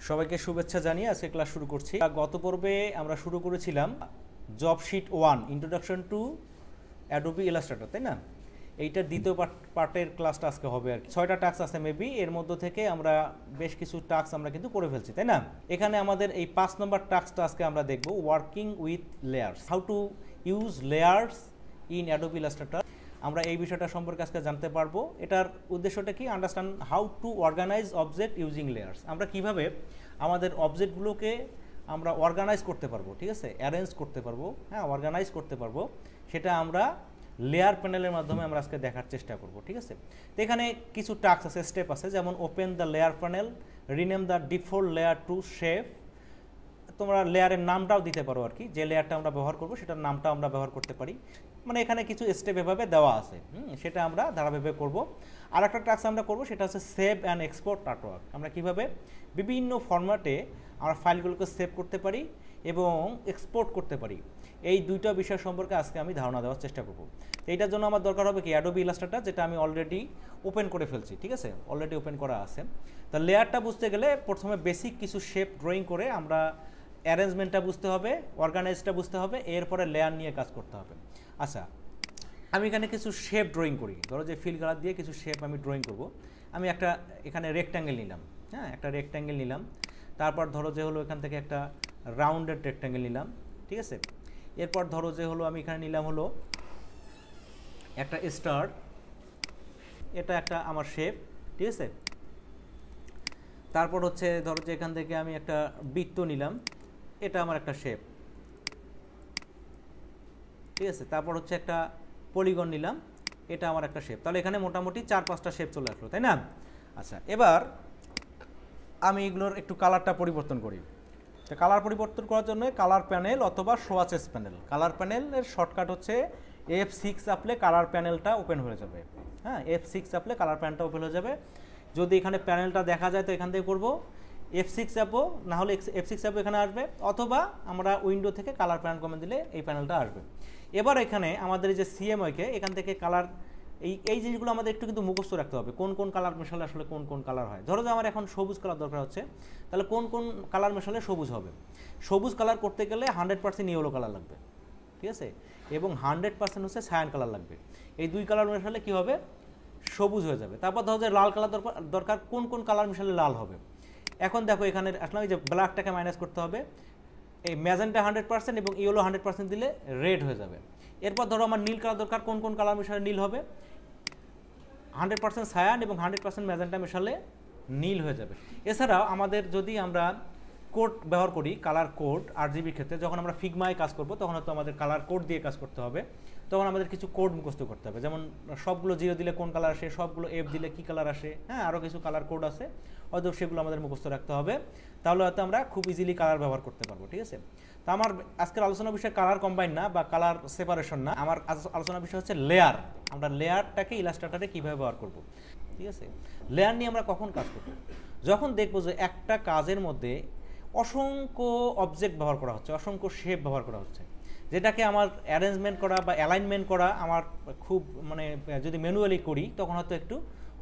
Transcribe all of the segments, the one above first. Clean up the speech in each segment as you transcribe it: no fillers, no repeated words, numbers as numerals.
সবাইকে শুভেচ্ছা জানিয়ে আজকে ক্লাস শুরু করছি। গত পর্বে আমরা শুরু করেছিলাম job sheet 1 introduction to Adobe Illustrator, তাই না? এইটার দ্বিতীয় পার্টের ক্লাসটা আজকে হবে আর কি। 6টা টাস্ক আছে মেবি, এর মধ্যে থেকে আমরা বেশ কিছু টাস্ক আমরা কিন্তু করে ফেলছি, তাই না? এখানে আমাদের এই 5 নম্বর টাস্কটা আজকে আমরা দেখব, working with layers, how to use layers in Adobe Illustrator. আমরা এই বিষয়টা সম্পর্কে আজকে জানতে পারবো। এটার উদ্দেশ্যটা কি? Understand how to organise object using layers. আমরা কিভাবে আমাদের অবজেক্টগুলোকে আমরা অর্গানাইজ করতে পারবো, ঠিক আছে, অ্যারেঞ্জ করতে পারবো, হ্যাঁ, অর্গানাইজ করতে পারবো, সেটা আমরা লেয়ার প্যানেলের মাধ্যমে আমরা আজকে দেখার চেষ্টা করব, ঠিক আছে? তো এখানে কিছু টাস্ক আছে, স্টেপ আছে, যেমন open the layer panel, rename the default layer to shape. তোমরা লেয়ারের নামটাও দিতে পারো আর কি, যে লেয়ারটা আমরা ব্যবহার করবো সেটার নামটাও আমরা ব্যবহার করতে পারি। মানে এখানে কিছু স্টেপ এভাবে দেওয়া আছে, সেটা আমরা ধারাভাবে করব। আর একটা টাস্ক আমরা করবো, সেটা হচ্ছে সেভ অ্যান্ড এক্সপোর্ট আর্টওয়ার্ক। আমরা কিভাবে বিভিন্ন ফরম্যাটে আমরা ফাইলগুলোকে সেভ করতে পারি এবং এক্সপোর্ট করতে পারি, এই দুইটা বিষয় সম্পর্কে আজকে আমি ধারণা দেওয়ার চেষ্টা করব। তো এইটার জন্য আমার দরকার হবে কি, অ্যাডোবি ইলাস্ট্রেটর, যেটা আমি অলরেডি ওপেন করে ফেলছি, ঠিক আছে, অলরেডি ওপেন করা আছে। তা লেয়ারটা বুঝতে গেলে প্রথমে বেসিক কিছু শেপ ড্রয়িং করে আমরা অ্যারেঞ্জমেন্টটা বুঝতে হবে, অর্গানাইজটা বুঝতে হবে, এরপরে লেয়ার নিয়ে কাজ করতে হবে। আচ্ছা, আমি এখানে কিছু শেপ ড্রয়িং করি, ধরো যে ফিল কালার দিয়ে কিছু শেপ আমি ড্রয়িং করব। আমি একটা এখানে রেক্ট্যাঙ্গেল নিলাম, হ্যাঁ, একটা রেক্ট্যাঙ্গেল নিলাম। তারপর ধরো যে হলো এখান থেকে একটা রাউন্ডেড রেক্ট্যাঙ্গেল নিলাম, ঠিক আছে। এরপর ধরো যে হলো আমি এখানে নিলাম হলো একটা স্টার, এটা একটা আমার শেপ, ঠিক আছে। তারপর হচ্ছে ধরো যে এখান থেকে আমি একটা বৃত্ত নিলাম, এটা আমার একটা শেপ, ঠিক আছে। তারপর হচ্ছে একটা পলিগন নিলাম, এটা আমার একটা শেপ। তাহলে এখানে মোটামুটি 4-5টা শেপ চলে আসলো, তাই না? আচ্ছা, এবার আমি এগুলোর একটু কালারটা পরিবর্তন করি। তো কালার পরিবর্তন করার জন্য কালার প্যানেল অথবা সোয়াচেস প্যানেল, কালার প্যানেলের শর্টকাট হচ্ছে F6 চাপলে কালার প্যানেলটা ওপেন হয়ে যাবে, হ্যাঁ, F6 চাপলে কালার প্যানেলটা ওপেন হয়ে যাবে। যদি এখানে প্যানেলটা দেখা যায় তো এখান থেকে করবো F6 চাপো, না হলে F6 চাপো, এখানে আসবে, অথবা আমরা উইন্ডো থেকে কালার প্যানেল কমে দিলে এই প্যানেলটা আসবে। এবার এখানে আমাদের এই যে সিএমওয়াইকে এখান থেকে কালার, এই জিনিসগুলো আমাদের একটু কিন্তু মুখস্থ রাখতে হবে, কোন কোন কালার মেশালে আসলে কোন কোন কালার হয়। ধরো যে আমার এখন সবুজ কালার দরকার হচ্ছে, তাহলে কোন কোন কালার মেশালে সবুজ হবে। সবুজ কালার করতে গেলে 100% ইয়েলো কালার লাগবে, ঠিক আছে, এবং 100% হচ্ছে সায়ান কালার লাগবে। এই দুই কালার মেশালে কি হবে? সবুজ হয়ে যাবে। তারপর ধরো যে লাল কালার দরকার, কোন কোন কালার মেশালে লাল হবে। এখন দেখো এখানে আসলে যে ব্ল্যাকটাকে মাইনাস করতে হবে, এই ম্যাজেন্টা 100% এবং ইয়েলো 100% দিলে রেড হয়ে যাবে। এরপর ধরো আমার নীল কালার দরকার, কোন কোন কালার মেশালে নীল হবে? 100% সায়ান এবং 100% ম্যাজেন্টা মেশালে নীল হয়ে যাবে। এছাড়াও আমাদের যদি আমরা কোড ব্যবহার করি, কালার কোড RGB ক্ষেত্রে, যখন আমরা ফিগমায় কাজ করব তখন হয়তো আমাদের কালার কোড দিয়ে কাজ করতে হবে। তখন আমাদের কিছু কোড মুখস্থ করতে হবে, যেমন সবগুলো 0 দিলে কোন কালার আসে, সবগুলো F দিলে কী কালার আসে, হ্যাঁ, আরও কিছু কালার কোড আছে, হয়তো সেগুলো আমাদের মুখস্থ রাখতে হবে। তাহলে হয়তো আমরা খুব ইজিলি কালার ব্যবহার করতে পারবো, ঠিক আছে। তো আমার আজকের আলোচনার বিষয় কালার কম্বাইন না বা কালার সেপারেশন না, আমার আলোচনার বিষয় হচ্ছে লেয়ার। আমরা লেয়ারটাকে ইলাস্ট্রেটরে কীভাবে ব্যবহার করব, ঠিক আছে। লেয়ার নিয়ে আমরা কখন কাজ করব? যখন দেখবো যে একটা কাজের মধ্যে অসংখ্য অবজেক্ট ব্যবহার করা হচ্ছে, অসংখ্য শেপ ব্যবহার করা হচ্ছে, যেটাকে আমার অ্যারেঞ্জমেন্ট করা বা অ্যালাইনমেন্ট করা আমার খুব মানে যদি ম্যানুয়ালি করি তখন হয়তো একটু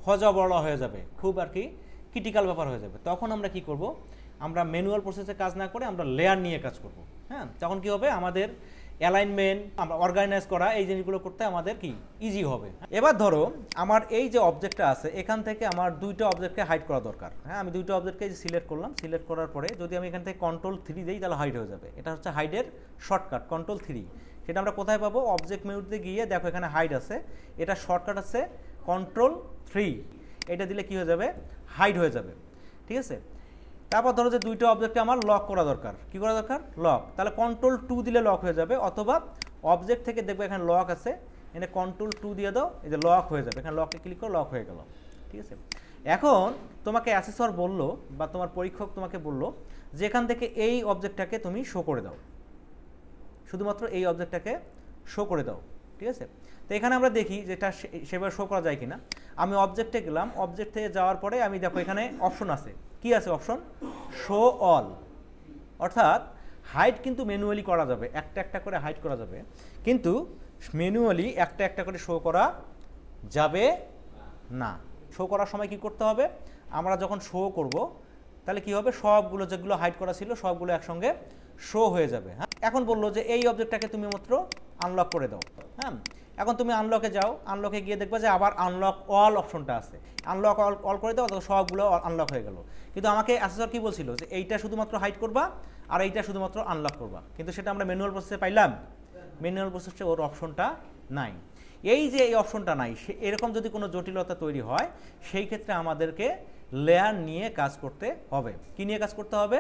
হজবড় হয়ে যাবে, খুব আর কি ক্রিটিক্যাল ব্যাপার হয়ে যাবে। তখন আমরা কি করব? আমরা ম্যানুয়াল প্রসেসে কাজ না করে আমরা লেয়ার নিয়ে কাজ করব, হ্যাঁ। তখন কি হবে? আমাদের অ্যালাইনমেন্ট, আমরা অর্গানাইজ করা, এই জিনিসগুলো করতে আমাদের কি ইজি হবে। এবার ধরো আমার এই যে অবজেক্টটা আছে, এখান থেকে আমার দুইটা অবজেক্টকে হাইড করা দরকার, হ্যাঁ। আমি দুইটা অবজেক্টকে সিলেক্ট করলাম, সিলেক্ট করার পরে যদি আমি এখান থেকে Ctrl+3 দিই তাহলে হাইড হয়ে যাবে। এটা হচ্ছে হাইডের শর্টকাট, Ctrl+3। সেটা আমরা কোথায় পাবো? অবজেক্ট মেনুতে গিয়ে দেখো এখানে হাইড আছে, এটা শর্টকাট আছে Ctrl+3। এটা দিলে কি হয়ে যাবে? হাইড হয়ে যাবে, ঠিক আছে। তারপর ধরো যে দুইটা অবজেক্টকে আমার লক করা দরকার, কি করা দরকার? লক। তাহলে Ctrl+2 দিলে লক হয়ে যাবে, অথবা অবজেক্ট থেকে দেখবে এখানে লক আছে, এখানে Ctrl+2 দিয়ে দাও, এই যে লক হয়ে যাবে, এখানে লকে ক্লিক করে লক হয়ে গেল, ঠিক আছে। এখন তোমাকে অ্যাসেসর বললো বা তোমার পরীক্ষক তোমাকে বললো যে এখান থেকে এই অবজেক্টটাকে তুমি শো করে দাও, শুধুমাত্র এই অবজেক্টটাকে শো করে দাও, ঠিক আছে। তো এখানে আমরা দেখি যেটা সেভাবে শো করা যায় কিনা। আমি অবজেক্টে গেলাম, অবজেক্ট থেকে যাওয়ার পরে আমি দেখো এখানে অপশন আছে, কি আছে অপশন? Show all. অর্থাৎ হাইড কিন্তু ম্যানুয়ালি করা যাবে, একটা একটা করে হাইড করা যাবে, কিন্তু ম্যানুয়ালি একটা একটা করে শো করা যাবে না। শো করার সময় কি করতে হবে? আমরা যখন শো করব তাহলে কি হবে, সবগুলো যেগুলো হাইড করা ছিল সবগুলো একসঙ্গে শো হয়ে যাবে। হ্যাঁ, এখন বললো যে এই অবজেক্টটাকে তুমি মাত্র আনলক করে দাও। হ্যাঁ, এখন তুমি আনলকে যাও, আনলকে গিয়ে দেখবে যে আবার আনলক অল অপশনটা আছে, আনলক অল করে দাও, তো সবগুলো আনলক হয়ে গেল। কিন্তু আমাকে অ্যাসেসর কি বলছিল যে এইটা শুধুমাত্র হাইড করবা আর এইটা শুধুমাত্র আনলক করবা, কিন্তু সেটা আমরা ম্যানুয়াল প্রসেসে পাইলাম, ম্যানুয়াল প্রসেসে ওর অপশনটা নাই। এই যে এই অপশনটা নাই, এরকম যদি কোনো জটিলতা তৈরি হয় সেই ক্ষেত্রে আমাদেরকে লেয়ার নিয়ে কাজ করতে হবে। কি নিয়ে কাজ করতে হবে?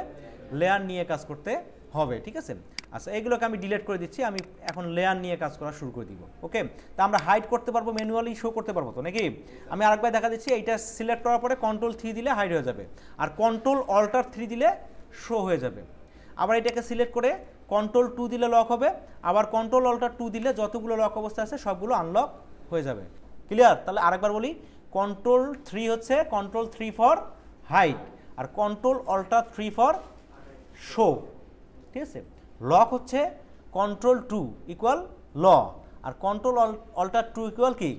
লেয়ার নিয়ে কাজ করতে হবে, ঠিক আছে। আচ্ছা, এইগুলোকে আমি ডিলিট করে দিচ্ছি, আমি এখন লেয়ার নিয়ে কাজ করা শুরু করে দিব। ওকে, তা আমরা হাইড করতে পারবো, ম্যানুয়ালি শো করতে পারবো তো নাকি? আমি আরেকবার দেখা দিচ্ছি, এইটা সিলেক্ট করার পরে Ctrl+3 দিলে হাইড হয়ে যাবে, আর Ctrl+Alt+3 দিলে শো হয়ে যাবে। আবার এটাকে সিলেক্ট করে Ctrl+2 দিলে লক হবে, আবার Ctrl+Alt+2 দিলে যতগুলো লক অবস্থা আছে সবগুলো আনলক হয়ে যাবে। ক্লিয়ার? তাহলে আরেকবার বলি, Ctrl+3 হচ্ছে Ctrl+3 ফর হাইড, আর Ctrl+Alt+3 ফর শো, ঠিক আছে। লক হচ্ছে Ctrl+2 ইকুয়াল ল, আর Ctrl+Alt+2 ইকুয়াল কি?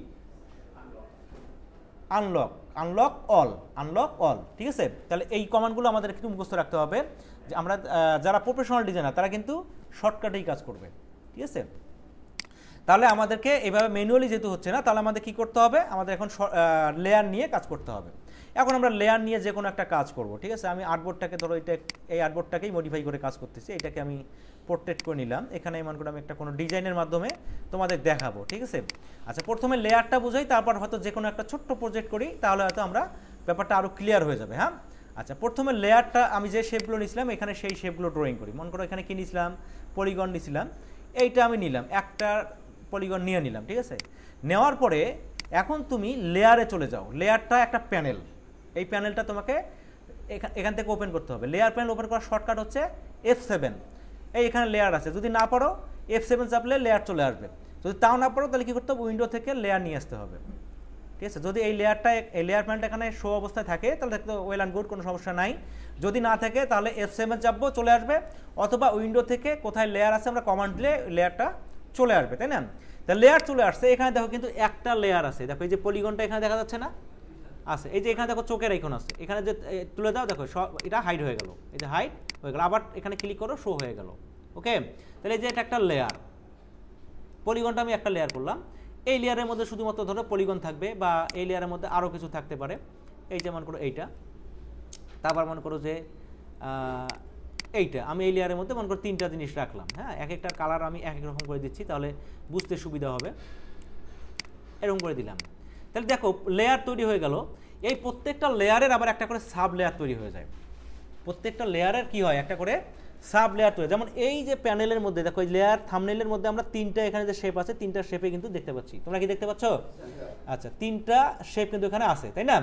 Unlock, unlock all, unlock all, ঠিক আছে। তাহলে এই কমান্ডগুলো আমাদের একটু মুখস্থ রাখতে হবে, যে আমরা যারা প্রফেশনাল ডিজাইনার তারা কিন্তু শর্টকাটেই কাজ করবে, ঠিক আছে। তাহলে আমাদেরকে এইভাবে ম্যানুয়ালি যেহেতু হচ্ছে না, তাহলে আমাদের কি করতে হবে? আমাদের এখন লেয়ার নিয়ে কাজ করতে হবে। এখন আমরা লেয়ার নিয়ে যে কোনো একটা কাজ করব, ঠিক আছে। আমি আর্টবোর্ডটাকে ধরো এই আর্টবোর্ডটাকেই মডিফাই করে কাজ করতেছি, এটাকে আমি পোর্ট্রেট করে নিলাম, এখানে এমন করে আমি একটা কোনো ডিজাইনের মাধ্যমে তোমাদের দেখাবো, ঠিক আছে। আচ্ছা, প্রথমে লেয়ারটা বুঝাই, তারপর হয়তো যে কোনো একটা ছোট্ট প্রজেক্ট করি, তাহলে হয়তো আমরা ব্যাপারটা আরও ক্লিয়ার হয়ে যাবে। হ্যাঁ, আচ্ছা, প্রথমে লেয়ারটা আমি যে শেপগুলো নিয়েছিলাম এখানে সেই শেপগুলো ড্রয়িং করি। মনে করো এখানে কি নিয়েছিলাম? পলিগন নিয়েছিলাম, এইটা আমি নিলাম, একটা পলিগন নিয়ে নিলাম, ঠিক আছে। নেওয়ার পরে এখন তুমি লেয়ারে চলে যাও। লেয়ারটা একটা প্যানেল, এই প্যানেলটা তোমাকে এখান থেকে ওপেন করতে হবে। লেয়ার প্যানেল ওপেন করার শর্টকাট হচ্ছে F7। এই এখানে লেয়ার আছে, যদি না পারো F7 চাপলে লেয়ার চলে আসবে, যদি তাও না পারো তাহলে কী করতে হবে? উইন্ডো থেকে লেয়ার নিয়ে আসতে হবে, ঠিক আছে। যদি এই লেয়ার প্যানেলটা এখানে শো অবস্থায় থাকে তাহলে দেখতে ওয়েল অ্যান্ড গুড, কোনো সমস্যা নাই। যদি না থাকে তাহলে F7 চাপবো, চলে আসবে, অথবা উইন্ডো থেকে কোথায় লেয়ার আছে আমরা কমান্ড দিলে লেয়ারটা চলে আসবে, তাই না? তা লেয়ার চলে আসছে, এখানে দেখো কিন্তু একটা লেয়ার আছে, দেখো এই যে পলিগনটা এখানে দেখা যাচ্ছে না, আছে। এই যে এখানে দেখো চোখের আইকন আছে, এখানে যে তুলে দাও, দেখো সব এটা হাইড হয়ে গেল, এই যে হাইড হয়ে গেল, আবার এখানে ক্লিক করো, শো হয়ে গেল। ওকে, তাহলে এই যে এটা একটা লেয়ার, পলিগনটা আমি একটা লেয়ার করলাম। এই লেয়ারের মধ্যে শুধুমাত্র ধরো পলিগন থাকবে, বা এই লেয়ারের মধ্যে আরও কিছু থাকতে পারে। এই যে মনে করো এইটা, তারপর মনে করো যে এইটা, আমি এই লেয়ারের মধ্যে মনে করো তিনটা জিনিস রাখলাম। হ্যাঁ, এক একটা কালার আমি এক এক রকম করে দিচ্ছি, তাহলে বুঝতে সুবিধা হবে। এরকম করে দিলাম, তাহলে দেখো লেয়ার তৈরি হয়ে গেল। এই প্রত্যেকটা লেয়ারের আবার একটা করে সাব লেয়ার তৈরি হয়ে যায়। প্রত্যেকটা লেয়ারের কি হয়? একটা করে সাব লেয়ার তৈরি। যেমন এই যে প্যানেলের মধ্যে দেখো, এই লেয়ার থাম্বনেইলের মধ্যে আমরা তিনটা এখানে যে শেপ আছে, তিনটা শেপে কিন্তু দেখতে পাচ্ছি। তোমরা কি দেখতে পাচ্ছ? আচ্ছা, তিনটা শেপ কিন্তু এখানে আছে, তাই না?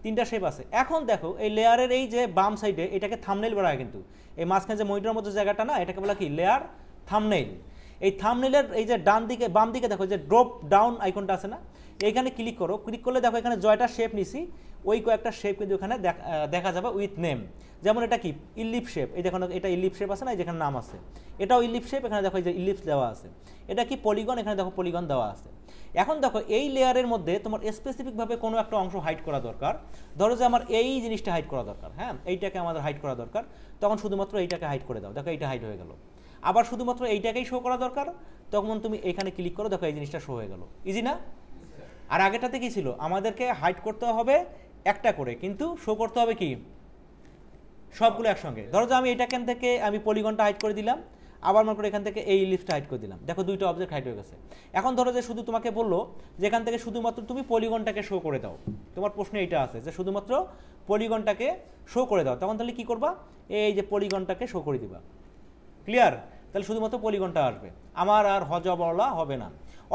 তিনটা শেপ আছে। এখন দেখো এই লেয়ারের এই যে বাম সাইডে, এটাকে থাম্বনেইল বলা হয়, কিন্তু এই মাঝখানে যে মনিটরের মধ্যে জায়গাটা না, এটাকে বলা কি? Layer thumbnail. এই থাম্বনেইলের এই যে ডান দিকে বাম দিকে দেখো যে ড্রপ ডাউন আইকনটা আছে না, এইখানে ক্লিক করো। ক্লিক করলে দেখো এখানে জয়টা শেপ নিছি, ওই কয়েকটা শেপ কিন্তু এখানে দেখা যাবে উইথ নেম। যেমন এটা কি? ইলিপ শেপ, এই দেখো এটা ইলিপ শেপ আছে না, যেখানে নাম আছে, এটাও ইলিপ শেপ, এখানে দেখো এই যে ইলিপস দেওয়া আছে। এটা কি? পলিগন, এখানে দেখো পলিগন দেওয়া আছে। এখন দেখো এই লেয়ারের মধ্যে তোমার স্পেসিফিকভাবে কোনো একটা অংশ হাইড করা দরকার। ধরো যে আমার এই জিনিসটা হাইড করা দরকার, হ্যাঁ, এইটাকে আমাদের হাইড করা দরকার, তখন শুধুমাত্র এইটাকে হাইড করে দাও, দেখো এইটা হাইড হয়ে গেল। আবার শুধুমাত্র এইটাকেই শো করা দরকার, তখন তুমি এখানে ক্লিক করো, দেখো এই জিনিসটা শো হয়ে গেল। ইজি না? আর আগেটাতে কি ছিল? আমাদেরকে হাইড করতে হবে একটা করে, কিন্তু শো করতে হবে কি? সবগুলো একসঙ্গে। ধরো যে আমি এটাখান থেকে আমি পলিগনটা হাইড করে দিলাম, আবার মনে করো এখান থেকে এই লিস্টটা হাইড করে দিলাম, দেখো দুইটা অবজেক্ট হাইড হয়ে গেছে। এখন ধরো যে শুধু তোমাকে বললো যে এখান থেকে শুধুমাত্র তুমি পলিগনটাকে শো করে দাও, তোমার প্রশ্ন এইটা আছে যে শুধুমাত্র পলিগনটাকে শো করে দাও, তখন তাহলে কি করবা? এই যে পলিগনটাকে শো করে দিবা। ক্লিয়ার? তাহলে শুধুমাত্র পলিগনটা আসবে, আমার আর হজবলা হবে না।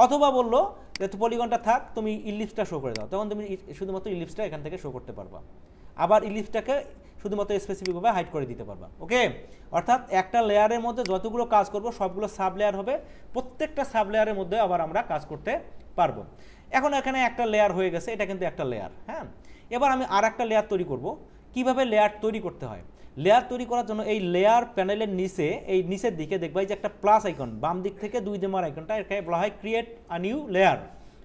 অথবা বললো যে পলিগনটা থাক, তুমি ইলিপসটা শো করে দাও, তখন তুমি শুধুমাত্র ইলিপসটা এখান থেকে শো করতে পারবা। আবার ইলিপসটাকে শুধুমাত্র স্পেসিফিকভাবে হাইড করে দিতে পারবা। ওকে, অর্থাৎ একটা লেয়ারের মধ্যে যতগুলো কাজ করব সবগুলো সাব লেয়ার হবে, প্রত্যেকটা সাব লেয়ারের মধ্যে আবার আমরা কাজ করতে পারবো। এখন এখানে একটা লেয়ার হয়ে গেছে, এটা কিন্তু একটা লেয়ার। হ্যাঁ, এবার আমি আর একটা লেয়ার তৈরি করব। কিভাবে লেয়ার তৈরি করতে হয়? লেয়ার তৈরি করার জন্য এই লেয়ার প্যানেলের নিচে, এই নিচের দিকে দেখবা যে একটা প্লাস আইকন, বাম দিক থেকে 2 নম্বর আইকনটা, এটাকে বলা হয় ক্রিয়েট আ নিউ লেয়ার।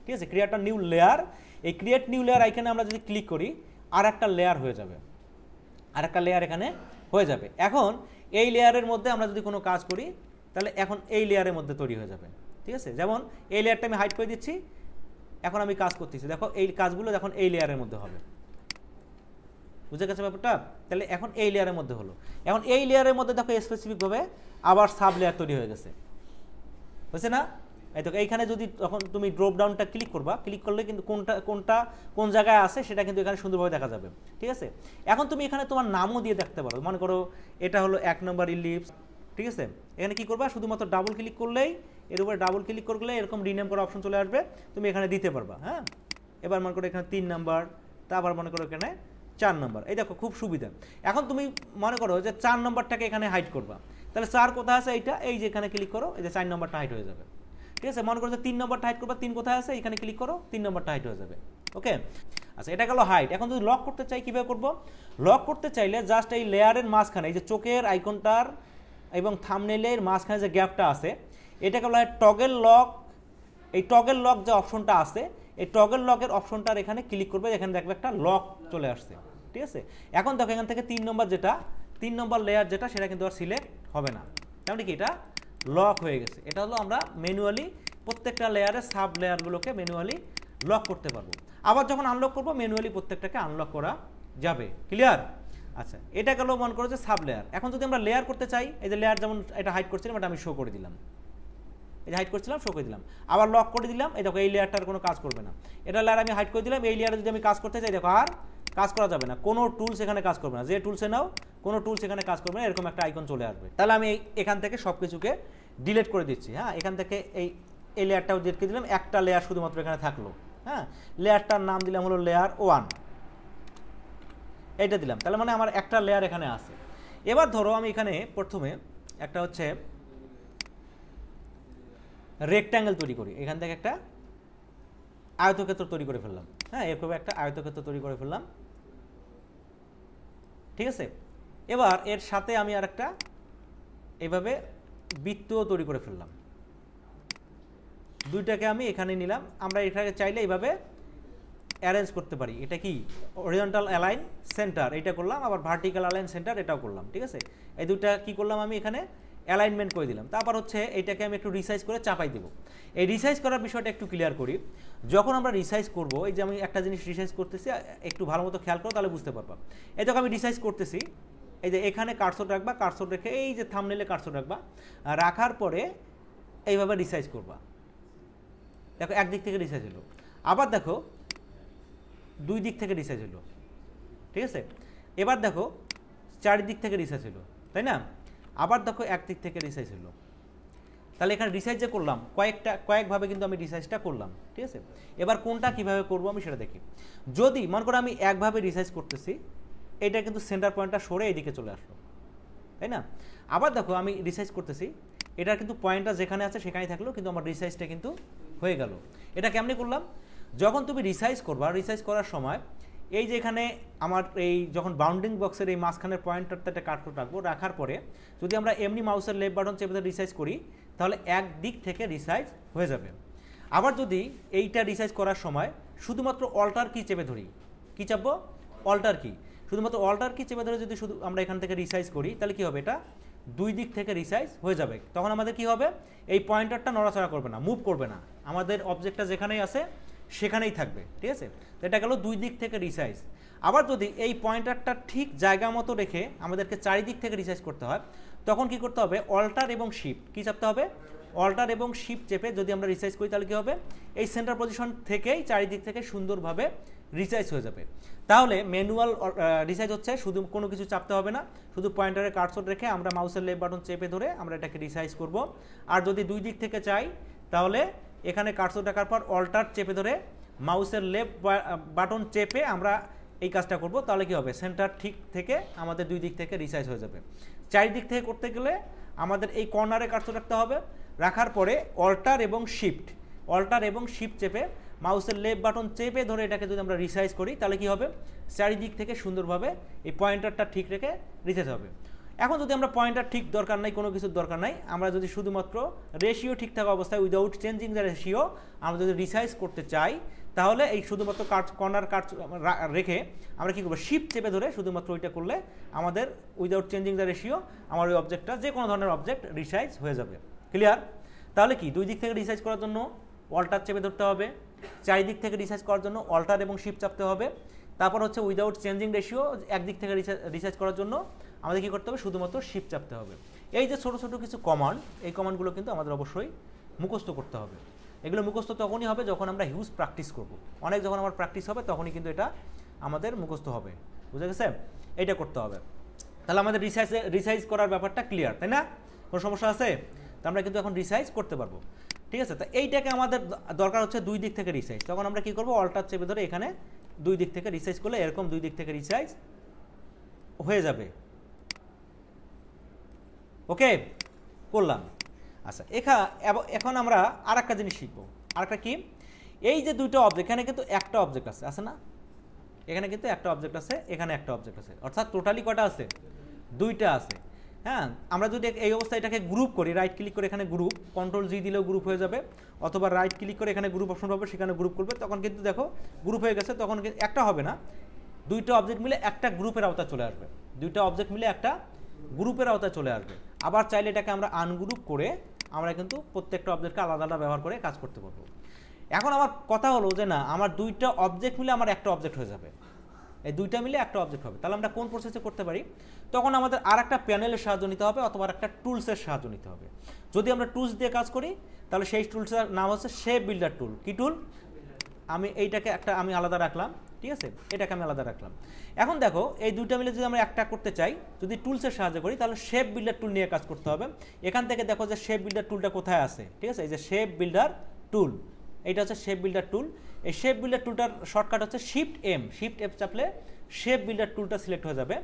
ঠিক আছে, ক্রিয়েট আ নিউ লেয়ার। এই ক্রিয়েট নিউ লেয়ার আইকনে আমরা যদি ক্লিক করি, আর একটা লেয়ার হয়ে যাবে। আর একটা লেয়ার এখানে হয়ে যাবে। এখন এই লেয়ারের মধ্যে আমরা যদি কোনো কাজ করি তাহলে এখন এই লেয়ারের মধ্যে তৈরি হয়ে যাবে, ঠিক আছে। যেমন এই লেয়ারটা আমি হাইড করে দিচ্ছি, এখন আমি কাজ করতেছি, দেখো এই কাজগুলো এখন এই লেয়ারের মধ্যে হবে, বুঝে গেছে ব্যাপারটা। তাহলে এখন এই লেয়ারের মধ্যে হলো, এখন এই লেয়ারের মধ্যে দেখো স্পেসিফিকভাবে আবার সাব লেয়ার তৈরি হয়ে গেছে, বুঝছে না। এই তো এইখানে যদি তখন তুমি ড্রপ ডাউনটা ক্লিক করবা, ক্লিক করলে কিন্তু কোন জায়গায় আছে সেটা কিন্তু এখানে সুন্দরভাবে দেখা যাবে, ঠিক আছে। এখন তুমি এখানে তোমার নামও দিয়ে দেখতে পারো, মনে করো এটা হলো 1 নম্বর ইলিপস, ঠিক আছে। এখানে কি করবা, শুধুমাত্র ডাবল ক্লিক করলেই, এর উপরে ডাবল ক্লিক করলে এরকম রিনেম করা অপশন চলে আসবে, তুমি এখানে দিতে পারবা। হ্যাঁ, এবার মনে করো এখানে 3 নাম্বার, তারপর মনে করো এখানে 4 নম্বর, এই দেখো খুব সুবিধা। এখন তুমি মনে করো যে 4 নম্বরটাকে এখানে হাইড করবা, তাহলে 4 কোথায় আছে এইটা, এই যে এখানে ক্লিক করো, এই যে 4 নম্বরটা হাইড হয়ে যাবে, ঠিক আছে। মনে করো যে 3 নম্বরটা হাইড করবা, 3 কোথায় আছে এখানে ক্লিক করো, 3 নম্বরটা হাইড হয়ে যাবে, ওকে। আচ্ছা, এটা গেল হাইড। এখন যদি লক করতে চাই কীভাবে করবো, লক করতে চাইলে জাস্ট এই লেয়ারের মাঝখানে এই যে চোখের আইকনটার এবং থাম্বনেইলের মাঝখানে যে গ্যাপটা আছে, এটাকে বলা হয় টগল লক। এই টগল লক যে অপশনটা আছে, এই টগল লকের অপশনটার এখানে ক্লিক করবে, এখানে দেখবে একটা লক চলে আসছে, ঠিক আছে। এখন দেখো এখান থেকে 3 নম্বর যেটা, 3 নম্বর লেয়ার যেটা, সেটা কিন্তু আর সিলেক্ট হবে না, তাহলে কি এটা লক হয়ে গেছে। এটা হলো আমরা ম্যানুয়ালি প্রত্যেকটা লেয়ারের সাব লেয়ারগুলোকে ম্যানুয়ালি লক করতে পারবো। আবার যখন আনলক করবো ম্যানুয়ালি প্রত্যেকটাকে আনলক করা যাবে, ক্লিয়ার। আচ্ছা, এটা গেল মনে করো যে সাব লেয়ার। এখন যদি আমরা লেয়ার করতে চাই, এই যে লেয়ার যেমন এটা হাইড করছিলাম, এটা আমি শো করে দিলাম, এই যে হাইড করছিলাম শো করে দিলাম, আবার লক করে দিলাম, এই দেখো এই লেয়ারটার কোনো কাজ করবে না। এটা লেয়ার আমি হাইড করে দিলাম, এই লেয়ারে যদি আমি কাজ করতে চাই দেখো আর কাজ করা যাবে না, কোনো টুলস এখানে কাজ করবে না, যে টুলসে নাও কোনো টুলস এখানে কাজ করবে না, এরকম একটা আইকন চলে আসবে। তাহলে আমি এখান থেকে সব কিছুকে ডিলিট করে দিচ্ছি। হ্যাঁ, এখান থেকে এই লেয়ারটাও ডিলিট করে দিলাম, একটা লেয়ার শুধুমাত্র এখানে থাকলো। হ্যাঁ, লেয়ারটার নাম দিলাম হলো লেয়ার 1, এইটা দিলাম, তাহলে মানে আমার একটা লেয়ার এখানে আছে। এবার ধরো আমি এখানে প্রথমে একটা হচ্ছে রেক্ট্যাঙ্গেল তৈরি করি, এখান থেকে একটা আয়তক্ষেত্র তৈরি করে ফেললাম। হ্যাঁ, এভাবে একটা আয়তক্ষেত্র তৈরি করে ফেললাম, ঠিক আছে। এবার এর সাথে আমি আর একটা এইভাবে বৃত্তও তৈরি করে ফেললাম, দুইটাকে আমি এখানে নিলাম। আমরা এটাকে চাইলে এইভাবে অ্যারেঞ্জ করতে পারি, এটা কি হরিজন্টাল অ্যালাইন সেন্টার, এটা করলাম, আবার ভার্টিক্যাল অ্যালাইন সেন্টার এটাও করলাম, ঠিক আছে। এই দুইটা কি করলাম আমি এখানে অ্যালাইনমেন্ট করে দিলাম। তারপর হচ্ছে এইটাকে আমি একটু রিসাইজ করে চাপাই দেবো। এই রিসাইজ করার বিষয়টা একটু ক্লিয়ার করি। যখন আমরা রিসাইজ করব, এই যে আমি একটা জিনিস রিসাইজ করতেছি, একটু ভালো মতো খেয়াল করো তাহলে বুঝতে পারবা। এই যখন আমি রিসাইজ করতেছি, এই যে এখানে কার্সর রাখবা, কার্সর রেখে এই যে থাম্বনেইলে কার্সর রাখবা, রাখার পরে এইভাবে রিসাইজ করবা। দেখো একদিক থেকে রিসাইজ হলো, আবার দেখো দুই দিক থেকে রিসাইজ হলো, ঠিক আছে। এবার দেখো চারিদিক থেকে রিসাইজ হলো, তাই না। আবার দেখো একদিক থেকে রিসাইজ হলো। তাহলে এখানে রিসাইজ যে করলাম কয়েকভাবে কিন্তু আমি রিসাইজটা করলাম, ঠিক আছে। এবার কোনটা কিভাবে করব আমি সেটা দেখি। যদি মনে করো আমি একভাবে রিসাইজ করতেছি, এটা কিন্তু সেন্টার পয়েন্টটা সরে এদিকে চলে আসলো, তাই না। আবার দেখো আমি রিসাইজ করতেছি, এটার কিন্তু পয়েন্টটা যেখানে আছে সেখানেই থাকলো, কিন্তু আমার রিসাইজটা কিন্তু হয়ে গেল। এটা কেমনি করলাম, যখন তুমি রিসাইজ করবা, রিসাইজ করার সময় এই যে এখানে আমার এই যখন বাউন্ডিং বক্সের এই মাঝখানের পয়েন্টারটা একটা কার্সর রাখবো, রাখার পরে যদি আমরা এমনি মাউসের লেফট বাটন চেপে রিসাইজ করি, তাহলে এক দিক থেকে রিসাইজ হয়ে যাবে। আবার যদি এইটা রিসাইজ করার সময় শুধুমাত্র অল্টার কি চেপে ধরি, কি চাপবো, অল্টার কি, শুধুমাত্র অল্টার কি চেপে ধরে যদি শুধু আমরা এখান থেকে রিসাইজ করি, তাহলে কি হবে, এটা দুই দিক থেকে রিসাইজ হয়ে যাবে। তখন আমাদের কি হবে, এই পয়েন্টারটা নড়াচড়া করবে না, মুভ করবে না, আমাদের অবজেক্টটা যেখানেই আছে সেখানেই থাকবে, ঠিক আছে। তো এটা গেল দুই দিক থেকে রিসাইজ। আবার যদি এই পয়েন্টারটা ঠিক জায়গা মতো রেখে আমাদেরকে চারিদিক থেকে রিসাইজ করতে হয়, তখন কি করতে হবে, অল্টার এবং শিফট কি চাপতে হবে, অল্টার এবং শিফট চেপে যদি আমরা রিসাইজ করি, তাহলে কি হবে, এই সেন্টার পজিশন থেকেই চারিদিক থেকে সুন্দরভাবে রিসাইজ হয়ে যাবে। তাহলে ম্যানুয়াল রিসাইজ হচ্ছে শুধু কোনো কিছু চাপতে হবে না, শুধু পয়েন্টারের কার্সর রেখে আমরা মাউসের লেফট বাটন চেপে ধরে আমরা এটাকে রিসাইজ করব। আর যদি দুই দিক থেকে চাই, তাহলে এখানে কার্সর রাখার পর অল্টার চেপে ধরে মাউসের লেফট বাটন চেপে আমরা এই কাজটা করব। তাহলে কি হবে, সেন্টার ঠিক থেকে আমাদের দুই দিক থেকে রিসাইজ হয়ে যাবে। চারিদিক থেকে করতে গেলে আমাদের এই কর্নারে কার্সর রাখতে হবে, রাখার পরে অল্টার এবং শিফট চেপে মাউসের লেফট বাটন চেপে ধরে এটাকে যদি আমরা রিসাইজ করি, তাহলে কি হবে, চারিদিক থেকে সুন্দরভাবে এই পয়েন্টারটা ঠিক রেখে রিসাইজ হবে। এখন যদি আমরা পয়েন্টার ঠিক দরকার নাই, কোনো কিছুর দরকার নাই, আমরা যদি শুধুমাত্র রেশিও ঠিক থাকা অবস্থায় উইদাউট চেঞ্জিং দ্য রেশিও আমরা যদি রিসাইজ করতে চাই, তাহলে এই শুধুমাত্র কর্নার কাট রেখে আমরা কী করবো, শিফট চেপে ধরে শুধুমাত্র ওইটা করলে আমাদের উইদাউট চেঞ্জিং দ্য রেশিও আমার ওই অবজেক্টটা যে কোনো ধরনের অবজেক্ট রিসাইজ হয়ে যাবে। ক্লিয়ার? তাহলে কি দুই দিক থেকে রিসাইজ করার জন্য অল্টার চেপে ধরতে হবে, চারিদিক থেকে রিসাইজ করার জন্য অল্টার এবং শিফট চাপতে হবে। তারপর হচ্ছে উইদাউট চেঞ্জিং রেশিও একদিক থেকে রিসাইজ করার জন্য আমাদের কী করতে হবে, শুধুমাত্র শিফট চাপতে হবে। এই যে ছোটো ছোটো কিছু কমান্ড, এই কমান্ডগুলো কিন্তু আমাদের অবশ্যই মুখস্থ করতে হবে। এগুলো মুখস্থ তখনই হবে যখন আমরা হিউজ প্র্যাকটিস করব। অনেক যখন আমার প্র্যাকটিস হবে তখনই কিন্তু এটা আমাদের মুখস্থ হবে। বুঝে গেছে? এইটা করতে হবে। তাহলে আমাদের রিসাইজ করার ব্যাপারটা ক্লিয়ার, তাই না? কোনো সমস্যা আছে? তো আমরা কিন্তু এখন রিসাইজ করতে পারবো। ঠিক আছে? তো এইটাকে আমাদের দরকার হচ্ছে দুই দিক থেকে রিসাইজ। তখন আমরা কী করবো, অল্টার চেপে ধরে এখানে দুই দিক থেকে রিসাইজ করলে এরকম দুই দিক থেকে রিসাইজ হয়ে যাবে। ওকে, করলাম। আচ্ছা, এখন আমরা আর একটা জিনিস শিখবো। আর একটা কি, এই যে দুইটা অবজেক্ট, এখানে কিন্তু একটা অবজেক্ট আছে না? এখানে কিন্তু একটা অবজেক্ট আছে, এখানে একটা অবজেক্ট আছে, অর্থাৎ টোটালি কটা আছে? দুইটা আছে। হ্যাঁ, আমরা যদি এই অবস্থায় এটাকে গ্রুপ করি, রাইট ক্লিক করে এখানে গ্রুপ, কন্ট্রোল জি দিলেও গ্রুপ হয়ে যাবে, অথবা রাইট ক্লিক করে এখানে গ্রুপ অপশন পাবে, সেখানে গ্রুপ করবে, তখন কিন্তু দেখো গ্রুপ হয়ে গেছে। তখন কিন্তু একটা হবে না, দুইটা অবজেক্ট মিলে একটা গ্রুপের আওতায় চলে আসবে। দুইটা অবজেক্ট মিলে একটা গ্রুপের আওতায় চলে আসবে। আবার চাইলে এটাকে আমরা আনগ্রুপ করে আমরা কিন্তু প্রত্যেকটা অবজেক্টকে আলাদা আলাদা ব্যবহার করে কাজ করতে পারবো। এখন আমার কথা হলো যে না, আমার দুইটা অবজেক্ট মিলে আমার একটা অবজেক্ট হয়ে যাবে, এই দুইটা মিলে একটা অবজেক্ট হবে। তাহলে আমরা কোন প্রসেসে করতে পারি? তখন আমাদের আর একটা প্যানেলের সাহায্য নিতে হবে অথবা একটা টুলসের সাহায্য নিতে হবে। যদি আমরা টুলস দিয়ে কাজ করি তাহলে সেই টুলসের নাম হচ্ছে শেপ বিল্ডার টুল। কি টুল? আমি এইটাকে আমি আলাদা রাখলাম, ঠিক আছে, এটাকে আমি আলাদা রাখলাম। এখন দেখো এই দুইটা মিলে যদি আমরা একটা করতে চাই, যদি টুলসের সাহায্য করি, তাহলে শেপ বিল্ডার টুল নিয়ে কাজ করতে হবে। এখান থেকে দেখো যে শেপ বিল্ডার টুলটা কোথায় আছে, ঠিক আছে, এই যে শেপ বিল্ডার টুল, এইটা হচ্ছে শেপ বিল্ডার টুল। এই শেপ বিল্ডার টুলটার শর্টকাট হচ্ছে শিফট এম চাপলে শেপ বিল্ডার টুলটা সিলেক্ট হয়ে যাবে।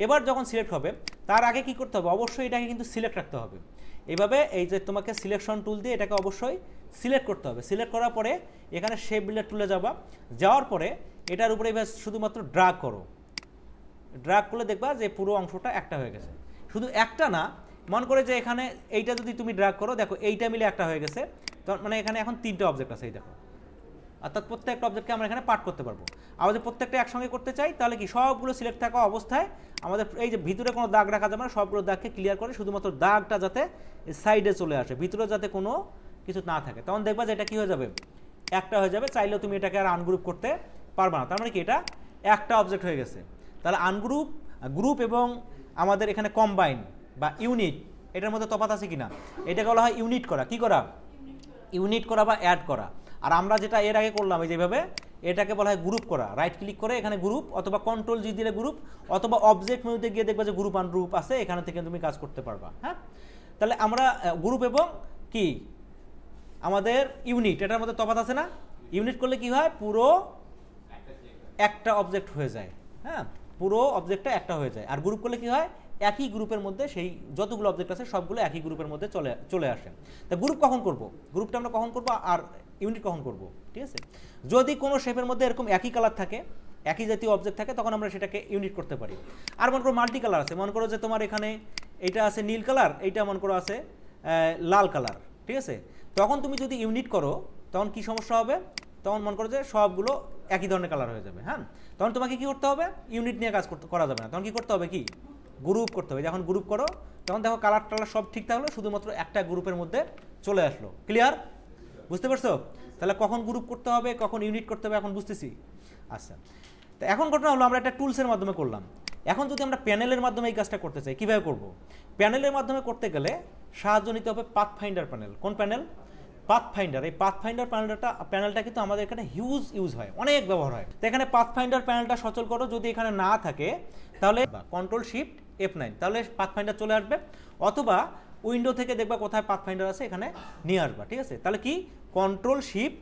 এবার যখন সিলেক্ট হবে তার আগে কি করতে হবে, অবশ্যই এটাকে কিন্তু সিলেক্ট রাখতে হবে। এইভাবে এই যে তোমাকে সিলেকশন টুল দিয়ে এটাকে অবশ্যই সিলেক্ট করতে হবে। সিলেক্ট করার পরে এখানে শেপ বিল্ডার টুলে যাওয়ার পরে এটার উপরে শুধুমাত্র ড্রাগ করো। ড্রাগ করলে দেখবা যে পুরো অংশটা একটা হয়ে গেছে। শুধু একটা না, মনে করে যে এখানে এইটা যদি তুমি ড্রাগ করো, দেখো এইটা মিলে একটা হয়ে গেছে, মানে এখানে এখন তিনটা অবজেক্ট আছে, এই দেখো। অর্থাৎ প্রত্যেকটা অবজেক্টকে আমরা এখানে পার্ট করতে পারবো। আমাদের প্রত্যেকটা একসঙ্গে করতে চাই তাহলে কি, সবগুলো সিলেক্ট থাকা অবস্থায় আমাদের এই যে ভিতরে কোনো দাগ রাখা যাবে না, সবগুলো দাগকে ক্লিয়ার করে শুধুমাত্র দাগটা যাতে সাইডে চলে আসে, ভিতরে যাতে কোনো কিছু না থাকে, তখন দেখবা যে এটা কি হয়ে যাবে, একটা হয়ে যাবে। চাইলেও তুমি এটাকে আর আনগ্রুপ করতে পারবে না। তার মানে কি, এটা একটা অবজেক্ট হয়ে গেছে। তাহলে গ্রুপ এবং আমাদের এখানে কম্বাইন বা ইউনিট, এটার মধ্যে তফাৎ আছে কিনা? এটাকে বলা হয় ইউনিট করা। কি করা? ইউনিট করা বা অ্যাড করা। আর আমরা যেটা এর আগে করলাম এই যেভাবে, এটাকে বলা হয় গ্রুপ করা। রাইট ক্লিক করে এখানে গ্রুপ, অথবা কন্ট্রোল জি দিলে গ্রুপ, অথবা অবজেক্ট মেনুতে গিয়ে দেখবা যে গ্রুপ আনগ্রুপ আছে, এখানে থেকে তুমি কাজ করতে পারবা। হ্যাঁ, তাহলে আমরা গ্রুপ এবং কি আমাদের ইউনিট, এটার মধ্যে তফাৎ আছে না? ইউনিট করলে কি হয়, পুরো একটা অবজেক্ট হয়ে যায়। হ্যাঁ, পুরো অবজেক্টটা একটা হয়ে যায়। আর গ্রুপ করলে কি হয়, একই গ্রুপের মধ্যে সেই যতগুলো অবজেক্ট আছে সবগুলো একই গ্রুপের মধ্যে চলে আসে। তা গ্রুপ কখন করব? গ্রুপটা আমরা কখন করব, আর ইউনিট কখন করব? ঠিক আছে, যদি কোনো শেপের মধ্যে এরকম একই কালার থাকে, একই জাতীয় অবজেক্ট থাকে, তখন আমরা সেটাকে ইউনিট করতে পারি। আর মনে করো মাল্টি কালার আছে, মনে করো যে তোমার এখানে এইটা আছে নীল কালার, এইটা মনে করো আছে লাল কালার, ঠিক আছে, তখন তুমি যদি ইউনিট করো তখন কি সমস্যা হবে, তখন মনে করো যে সবগুলো একই ধরনের কালার হয়ে যাবে। হ্যাঁ, তখন তোমাকে কি করতে হবে, ইউনিট নিয়ে কাজ করা যাবে না, তখন কি করতে হবে, কি গ্রুপ করতে হবে। যখন গ্রুপ করো তখন দেখো কালার টালার সব ঠিক থাকলো, শুধুমাত্র একটা গ্রুপের মধ্যে চলে আসলো। ক্লিয়ার? বুঝতে পারছো? তাহলে কখন গ্রুপ করতে হবে, কখন ইউনিট করতে হবে এখন বুঝতেছি। আচ্ছা, তো এখন ঘটনা হলো আমরা একটা টুলসের মাধ্যমে করলাম। এখন যদি আমরা প্যানেলের মাধ্যমে এই কাজটা করতে চাই, কীভাবে করব? প্যানেলের মাধ্যমে করতে গেলে সাহায্য নিতে হবে পাথফাইন্ডার প্যানেল। কোন প্যানেল? পাথফাইন্ডার। এই পাথফাইন্ডার প্যানেলটা কিন্তু আমাদের এখানে ইউজ হয়, অনেক ব্যবহার হয়। তো এখানে পাথফাইন্ডার প্যানেলটা সচল করো, যদি এখানে না থাকে তাহলে কন্ট্রোল শিফট F9, তাহলে পাথফাইন্ডার চলে আসবে। অথবা উইন্ডো থেকে দেখবা কোথায় পাথফাইন্ডার আছে, এখানে নিয়ে আসবা। ঠিক আছে, তাহলে কি কন্ট্রোল শিফট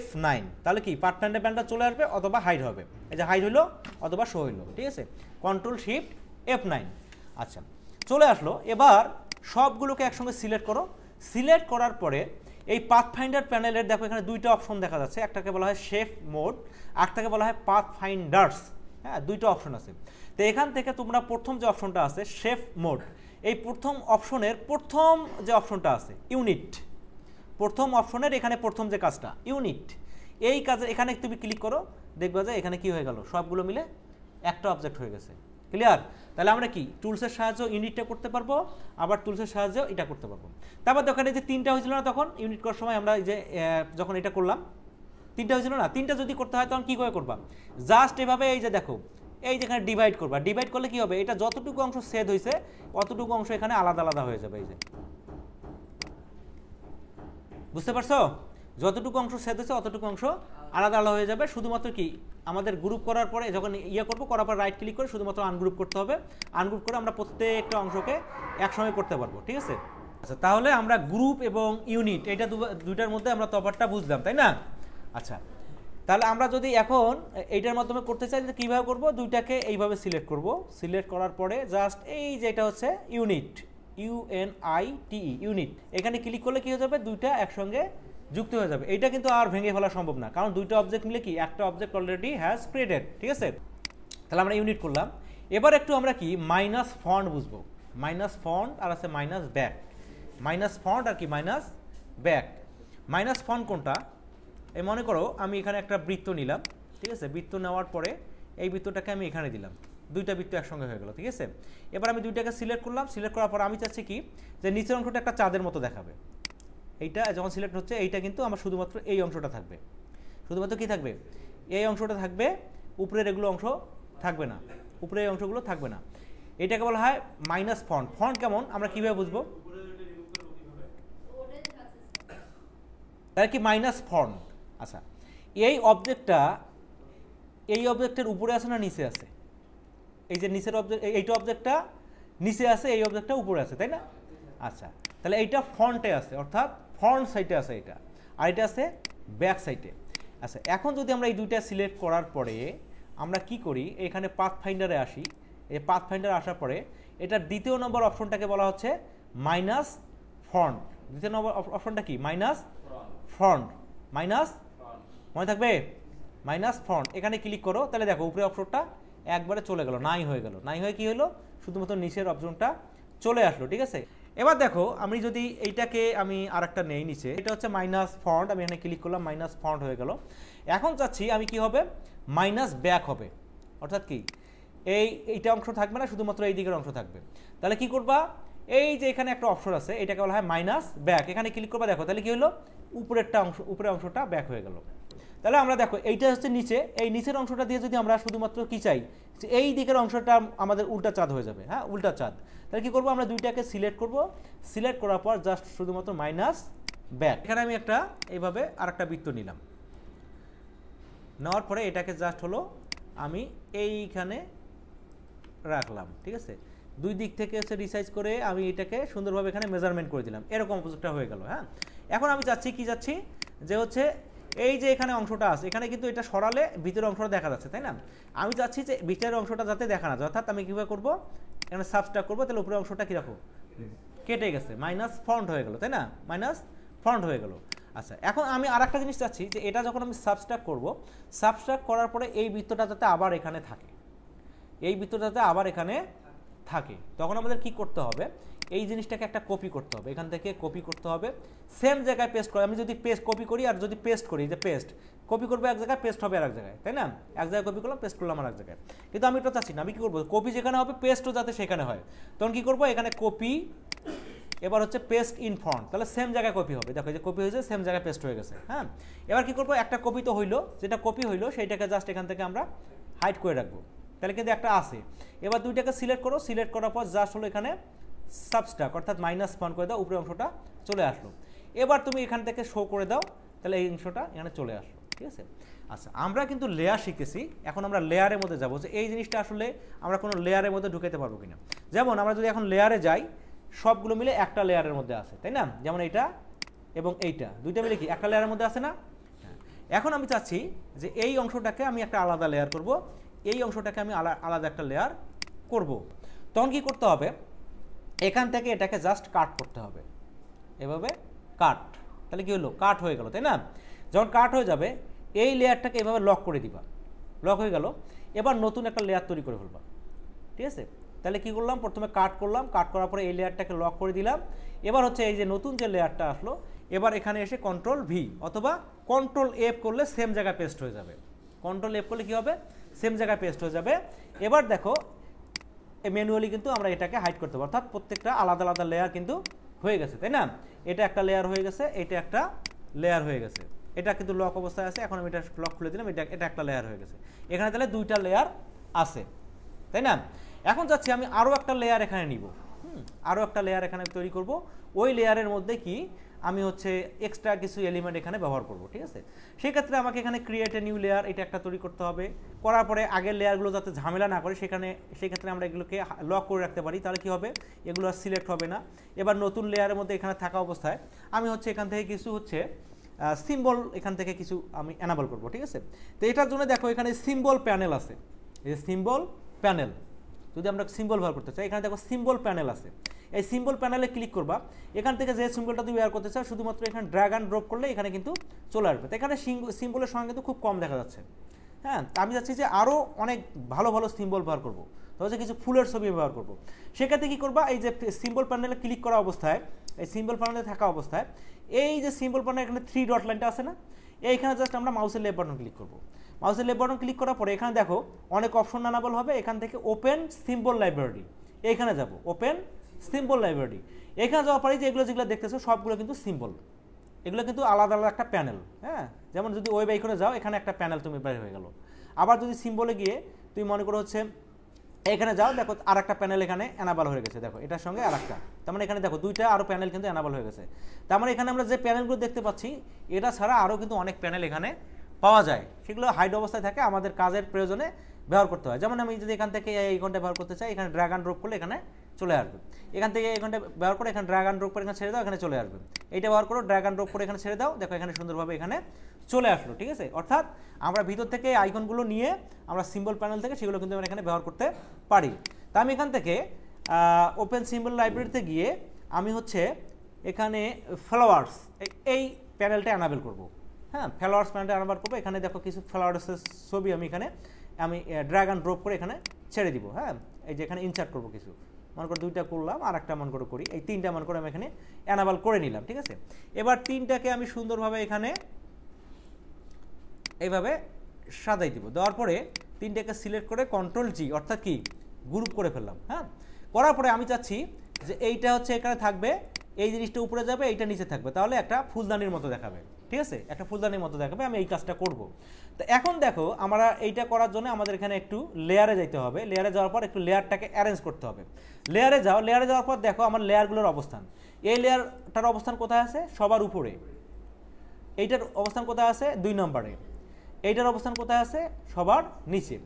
F9, তাহলে কি পাথফাইন্ডার প্যানেলটা চলে আসবে, অথবা হাইড হবে। এই যে হাইড হইলো অথবা শো হইলো। ঠিক আছে, কন্ট্রোল শিফট F9। আচ্ছা, চলে আসলো। এবার সবগুলোকে একসঙ্গে সিলেক্ট করো। সিলেক্ট করার পরে এই পাথফাইন্ডার প্যানেলের দেখো এখানে দুইটা অপশন দেখা যাচ্ছে, একটাকে বলা হয় শেপ মোড, আরটাকে বলা হয় পাথফাইন্ডার্স। হ্যাঁ, দুইটা অপশন আছে। তো এখান থেকে তোমরা প্রথম যে অপশনটা আছে শেপ মোড, এই প্রথম অপশনের প্রথম যে অপশনটা আছে ইউনিট, প্রথম অপশনের এখানে প্রথম যে কাজটা ইউনিট, এই কাজে এখানে তুমি ক্লিক করো, দেখবা যে এখানে কি হয়ে গেল, সবগুলো মিলে একটা অবজেক্ট হয়ে গেছে। ক্লিয়ার? তাহলে আমরা কি টুলসের সাহায্যে ইউনিটটা করতে পারবো, আবার টুলসের সাহায্যেও এটা করতে পারবো। তারপর দোকানে যে 3টা হয়েছিল না তখন ইউনিট করার সময়, আমরা এই যে যখন এটা করলাম 3টা হয়েছিল না, 3টা যদি করতে হয় তখন কী করে করবা, জাস্ট এভাবে এই যে দেখো এই যেখানে ডিভাইড করবা, ডিভাইড করলে কি হবে, এটা যতটুকু অংশ ছেদ হয়েছে অতটুকু অংশ এখানে আলাদা আলাদা হয়ে যাবে। এই যে বুঝতে পারছো, যতটুকু অংশ ছেদ হয়েছে অতটুকু অংশ আলাদা আলাদা হয়ে যাবে। শুধুমাত্র কি আমাদের গ্রুপ করার পরে যখন করবো, করার পর রাইট ক্লিক করে শুধুমাত্র আনগ্রুপ করতে হবে। আনগ্রুপ করে আমরা প্রত্যেকটা অংশকে একসঙ্গে করতে পারবো। ঠিক আছে? আচ্ছা, তাহলে আমরা গ্রুপ এবং ইউনিট এটা দুইটার মধ্যে আমরা তফাৎটা বুঝলাম, তাই না? আচ্ছা, তাহলে আমরা যদি এখন এইটার মাধ্যমে করতে চাই কীভাবে করব, দুইটাকে এইভাবে সিলেক্ট করব। সিলেক্ট করার পরে জাস্ট এই যে এটা হচ্ছে ইউনিট, UNITE ইউনিট, এখানে ক্লিক করলে কি হয়ে যাবে, দুইটা একসঙ্গে যুক্ত হয়ে যাবে। এইটা কিন্তু আর ভেঙে ফেলা সম্ভব না, কারণ দুইটা অবজেক্ট মিলে কি একটা অবজেক্ট অলরেডি হ্যাজ ক্রিয়েটেড। ঠিক আছে? তাহলে আমরা ইউনিট করলাম। এবার একটু আমরা কি মাইনাস ফন্ট বুঝবো। মাইনাস ফন্ট আর আছে মাইনাস ব্যাক। মাইনাস ফন্ট আর কি মাইনাস ব্যাক। মাইনাস ফন্ট কোনটা, এই মনে করো আমি এখানে একটা বৃত্ত নিলাম। ঠিক আছে? বৃত্ত নেওয়ার পরে এই বৃত্তটাকে আমি এখানে দিলাম, দুইটা বৃত্ত একসঙ্গে হয়ে গেল। ঠিক আছে? এবার আমি দুইটাকে সিলেক্ট করলাম। সিলেক্ট করার পর আমি চাচ্ছি কি, যে নিচের অংশটা একটা চাঁদের মতো দেখাবে। এইটা যখন সিলেক্ট হচ্ছে এইটা কিন্তু আমার শুধুমাত্র এই অংশটা থাকবে। শুধুমাত্র কি থাকবে, এই অংশটা থাকবে, উপরের এগুলো অংশ থাকবে না, উপরে এই অংশগুলো থাকবে না। এটাকে বলা হয় মাইনাস ফন্ট। ফন্ট কেমন আমরা কীভাবে বুঝবো, তার কি মাইনাস ফন্ট। আচ্ছা, এই অবজেক্টটা এই অবজেক্টের উপরে আছে না নিচে আছে, এই যে নিচের অবজেক্ট, এইটা অবজেক্টটা নিচে আছে, এই অবজেক্টটা উপরে আছে, তাই না? আচ্ছা, তাহলে এইটা ফ্রন্টে আছে, অর্থাৎ ফ্রন্ট সাইডে আছে এটা, আর এটা আছে ব্যাক সাইডে। আচ্ছা, এখন যদি আমরা এই দুইটা সিলেক্ট করার পরে আমরা কি করি, এখানে পাথ ফাইন্ডারে আসি। এই পাথ ফাইন্ডারে আসার পরে এটার দ্বিতীয় নম্বর অপশনটাকে বলা হচ্ছে মাইনাস ফন্ট। দ্বিতীয় নম্বর অপশনটা কি, মাইনাস ফন্ট। মাইনাস মনে থাকবে, মাইনাস ফন্ট। এখানে ক্লিক করো, তাহলে দেখো উপরে অপশনটা একবারে চলে গেল, নাই হয়ে গেল। নাই হয়ে কি হলো, শুধুমাত্র নিচের অপশনটা চলে আসলো। ঠিক আছে? এবার দেখো আমি যদি এইটাকে আমি আরেকটা নেই নিচে, এটা হচ্ছে মাইনাস ফন্ট, আমি এখানে ক্লিক করলাম, মাইনাস ফন্ট হয়ে গেল। এখন চাচ্ছি আমি কি হবে, মাইনাস ব্যাক হবে। অর্থাৎ কি, এইটা অংশ থাকবে না, শুধুমাত্র এই দিকের অংশ থাকবে। তাহলে কি করবা, এই যে এখানে একটা অপশন আছে, এটাকে বলা হয় মাইনাস ব্যাক। এখানে ক্লিক করবা, দেখো তাহলে কি হলো, উপরেরটা অংশ, উপরের অংশটা ব্যাক হয়ে গেল। তাহলে আমরা দেখো এইটা হচ্ছে নিচে, এই নিচের অংশটা দিয়ে যদি আমরা শুধুমাত্র কি চাই, এই দিকের অংশটা আমাদের উল্টা চাঁদ হয়ে যাবে। হ্যাঁ, উল্টা চাঁদ। তাহলে কি করবো, আমরা দুইটাকে সিলেক্ট করব। সিলেক্ট করার পর জাস্ট শুধুমাত্র মাইনাস ব্যাক। এখানে আমি একটা এইভাবে আরেকটা বৃত্ত নিলাম, নেওয়ার পরে এটাকে জাস্ট হলো আমি এইখানে রাখলাম। ঠিক আছে? দুই দিক থেকে হচ্ছে রিসাইজ করে আমি এটাকে সুন্দরভাবে এখানে মেজারমেন্ট করে দিলাম, এরকম অবজেক্টটা হয়ে গেল। হ্যাঁ, এখন আমি যাচ্ছি কি, যাচ্ছি যে হচ্ছে এই যে এখানে অংশটা আছে, এখানে কিন্তু এটা সরালে ভিতরের অংশটা দেখা যাচ্ছে, তাই না? আমি চাচ্ছি যে ভিতরের অংশটা যাতে দেখা না যায়, অর্থাৎ আমি কীভাবে করবো, এখানে সাবস্ট্রাক্ট করবো। তাহলে উপরের অংশটা কী রাখো, কেটে গেছে, মাইনাস ফন্ট হয়ে গেল, তাই না? মাইনাস ফন্ট হয়ে গেল। আচ্ছা, এখন আমি আর একটা জিনিস চাচ্ছি যে এটা যখন আমি সাবস্ট্রাক্ট করবো, সাবস্ট্রাক্ট করার পরে এই বৃত্তটা যাতে আবার এখানে থাকে, এই বৃত্তটা যাতে আবার এখানে থাকে, তখন আমাদের কি করতে হবে, এই জিনিসটাকে একটা কপি করতে হবে, এখান থেকে কপি করতে হবে, সেম জায়গায় পেস্ট করে। আমি যদি পেস্ট কপি করি আর যদি পেস্ট করি, যে পেস্ট কপি করবো এক জায়গায়, পেস্ট হবে আর এক জায়গায়, তাই না? এক জায়গায় কপি করলাম, পেস্ট করলাম আর এক জায়গায়। কিন্তু আমি এটা চাচ্ছি না, আমি কি করবো, কপি যেখানে হবে পেস্টও যাতে সেখানে হয়। তখন কি করবো, এখানে কপি, এবার হচ্ছে পেস্ট ইন ফন্ট। তাহলে সেম জায়গায় কপি হবে, দেখো যে কপি হয়েছে, সেম জায়গায় পেস্ট হয়ে গেছে। হ্যাঁ, এবার কি করবো, একটা কপি তো হইলো, যেটা কপি হইলো সেইটাকে জাস্ট এখান থেকে আমরা হাইড করে রাখবো, তাহলে কিন্তু একটা আছে। এবার দুইটাকে সিলেক্ট করো, সিলেক্ট করার পর জাস্ট হলো এখানে সাবস্ট্রাক্ট অর্থাৎ মাইনাস ফন্ট করে দাও, উপরে অংশটা চলে আসলো। এবার তুমি এখান থেকে শো করে দাও, তাহলে এই অংশটা এখানে চলে আসলো। ঠিক আছে? আচ্ছা, আমরা কিন্তু লেয়ার শিখেছি, এখন আমরা লেয়ারের মধ্যে যাবো, যে এই জিনিসটা আসলে আমরা কোনো লেয়ারের মধ্যে ঢুকাতে পারবো কিনা। যেমন আমরা যদি এখন লেয়ারে যাই, সবগুলো মিলে একটা লেয়ারের মধ্যে আছে, তাই না? যেমন এইটা এবং এইটা দুইটা মিলে কি একটা লেয়ারের মধ্যে আছে না? এখন আমি চাচ্ছি যে এই অংশটাকে আমি একটা আলাদা লেয়ার করব, এই অংশটাকে আমি আলাদা একটা লেয়ার করব। তখন কি করতে হবে, এখান থেকে এটাকে জাস্ট কাট করতে হবে, এভাবে কাট। তাহলে কি হলো, কাট হয়ে গেল, তাই না? যখন কাট হয়ে যাবে, এই লেয়ারটাকে এভাবে লক করে দিবা, লক হয়ে গেল। এবার নতুন একটা লেয়ার তৈরি করে ফেলবা। ঠিক আছে? তাহলে কি করলাম, প্রথমে কাট করলাম, কাট করার পরে এই লেয়ারটাকে লক করে দিলাম। এবার হচ্ছে এই যে নতুন যে লেয়ারটা আসলো, এবার এখানে এসে কন্ট্রোল ভি অথবা কন্ট্রোল এফ করলে সেম জায়গায় পেস্ট হয়ে যাবে। কন্ট্রোল এফ করলে কি হবে, সেম জায়গায় পেস্ট হয়ে যাবে। এবার দেখো ম্যানুয়ালি কিন্তু আমরা এটাকে হাইড করতে পারবো, অর্থাৎ প্রত্যেকটা আলাদা আলাদা লেয়ার কিন্তু হয়ে গেছে, তাই না? এটা একটা লেয়ার হয়ে গেছে, এটা একটা লেয়ার হয়ে গেছে, এটা কিন্তু লক অবস্থায় আছে। এখন আমি এটা লক খুলে দিলাম, এটা একটা লেয়ার হয়ে গেছে। এখানে তাহলে দুইটা লেয়ার আছে, তাই না? এখন যাচ্ছি আমি আরও একটা লেয়ার এখানে নিব, আরও একটা লেয়ার এখানে তৈরি করব। ওই লেয়ারের মধ্যে কি আমি হচ্ছে এক্সট্রা কিছু এলিমেন্ট এখানে ব্যবহার করব, ঠিক আছে? সেক্ষেত্রে আমাকে এখানে ক্রিয়েট এ নিউ লেয়ার এটা একটা তৈরি করতে হবে। করার পরে আগের লেয়ারগুলো যাতে ঝামেলা না করে সেক্ষেত্রে আমরা এগুলোকে লক করে রাখতে পারি, তাহলে কি হবে, এগুলো আর সিলেক্ট হবে না। এবার নতুন লেয়ারের মধ্যে এখানে থাকা অবস্থায় আমি হচ্ছে এখান থেকে কিছু হচ্ছে সিম্বল এখান থেকে কিছু আমি এনাবল করব, ঠিক আছে? তো এটার জন্য দেখো এখানে সিম্বল প্যানেল আছে, এই যে সিম্বল প্যানেল, যদি আমরা সিম্বল ব্যবহার করতে চাই এখানে দেখো সিম্বল প্যানেল আছে। এই সিম্বল প্যানেলে ক্লিক করবা, এখান থেকে যে সিম্বলটা তুমি ব্যবহার করতে চাও শুধুমাত্র এখানে ড্র্যাগ অ্যান্ড ড্রপ করলে এখানে কিন্তু চলে আসবে। তো এখানে সিম্বলের সংখ্যা কিন্তু খুব কম দেখা যাচ্ছে। হ্যাঁ, আমি চাচ্ছি যে আরও অনেক ভালো ভালো সিম্বল ব্যবহার করবো, তাহলে কিছু ফুলের ছবি ব্যবহার করবো। সেক্ষেত্রে কী করবা, এই যে সিম্বল প্যানেলে ক্লিক করা অবস্থায়, এই সিম্বল প্যানেলে থাকা অবস্থায় এই যে সিম্বল প্যানেল এখানে 3 ডট লাইনটা আছে না, এইখানে জাস্ট আমরা মাউসের লেফট বাটন ক্লিক করবো। মাউসের লেফট বাটন ক্লিক করার পরে এখানে দেখো অনেক অপশন এনাবল হবে। এখান থেকে ওপেন সিম্বল লাইব্রেরি, এইখানে যাব ওপেন সিম্বল লাইব্রেরি। এখানে যাওয়ার পরে যে এগুলো যেগুলো দেখতেছো সবগুলো কিন্তু সিম্বল, এগুলো কিন্তু আলাদা আলাদা একটা প্যানেল। হ্যাঁ, যেমন যদি ওয়েব আইকনে যাও এখানে একটা প্যানেল তুমি বের হয়ে গেল। আবার যদি সিম্বলে গিয়ে তুমি মনে করো হচ্ছে এখানে যাও, দেখো আর একটা প্যানেল এখানে এনাবল হয়ে গেছে, দেখো এটার সঙ্গে আর একটা, তার মানে এখানে দেখো দুইটা আরও প্যানেল কিন্তু এনাবল হয়ে গেছে। তার মানে এখানে আমরা যে প্যানেলগুলো দেখতে পাচ্ছি এটা ছাড়া আরও কিন্তু অনেক প্যানেল এখানে পাওয়া যায়, সেগুলো হাইড অবস্থায় থাকে, আমাদের কাজের প্রয়োজনে ব্যবহার করতে হয়। যেমন আমি যদি এখান থেকে এই আইকনটা ব্যবহার করতে চাই, এখানে ড্র্যাগ অ্যান্ড ড্রপ করলে এখানে চলে আসবে। এখান থেকে এই আইকনটা ব্যবহার করে এখানে ড্র্যাগ অ্যান্ড ড্রপ করে এখানে ছেড়ে দাও, এখানে চলে আসবে। এইটা ব্যবহার করো, ড্র্যাগ অ্যান্ড ড্রপ করে এখানে ছেড়ে দাও, দেখো এখানে সুন্দরভাবে এখানে চলে আসলো, ঠিক আছে? অর্থাৎ আমরা ভিতর থেকে আইকনগুলো নিয়ে আমরা সিম্বল প্যানেল থেকে সেগুলো কিন্তু আমরা এখানে ব্যবহার করতে পারি। তা আমি এখান থেকে ওপেন সিম্বল লাইব্রেরিতে গিয়ে আমি হচ্ছে এখানে ফ্লাওয়ার্স এই প্যানেলটা এনাবেল করব। হ্যাঁ, ফ্লাওয়ার্স প্যানেলটা এনাবেল করবো। এখানে দেখো কিছু ফ্লাওয়ার্সের ছবি আমি এখানে ড্র্যাগ অ্যান্ড ড্রপ করে এখানে ছেড়ে দিব। হ্যাঁ, এই যে এখানে ইনসার্ট করবো কিছু, মনে করো দুইটা করলাম আর একটা মনে করে করি, এই তিনটা মনে করে আমি এখানে এনাবেল করে নিলাম, ঠিক আছে? এবার তিনটাকে আমি সুন্দরভাবে এখানে এইভাবে সাজাই দিব। দেওয়ার পরে তিনটাকে সিলেক্ট করে কন্ট্রোল জি অর্থাৎ কি গ্রুপ করে ফেললাম। হ্যাঁ, করার পরে আমি চাচ্ছি যে এইটা হচ্ছে এখানে থাকবে, এই জিনিসটা উপরে যাবে, এইটা নিচে থাকবে, তাহলে একটা ফুলদানির মতো দেখাবে, ঠিক আছে? একটা ফুলদানির মতো দেখাবে। আমি এই কাজটা করব। তো এখন দেখো আমরা এইটা করার জন্য আমাদের এখানে একটু লেয়ারে যাইতে হবে। লেয়ারে যাওয়ার পর একটু লেয়ারটাকে অ্যারেঞ্জ করতে হবে। লেয়ারে যাও, লেয়ারে যাওয়ার পর দেখো আমার লেয়ারগুলোর অবস্থান, এই লেয়ারটার অবস্থান কোথায় আছে, সবার উপরে। এইটার অবস্থান কোথায় আছে, 2 নম্বরে। এইটার অবস্থান কোথায় আছে, সবার নিচে।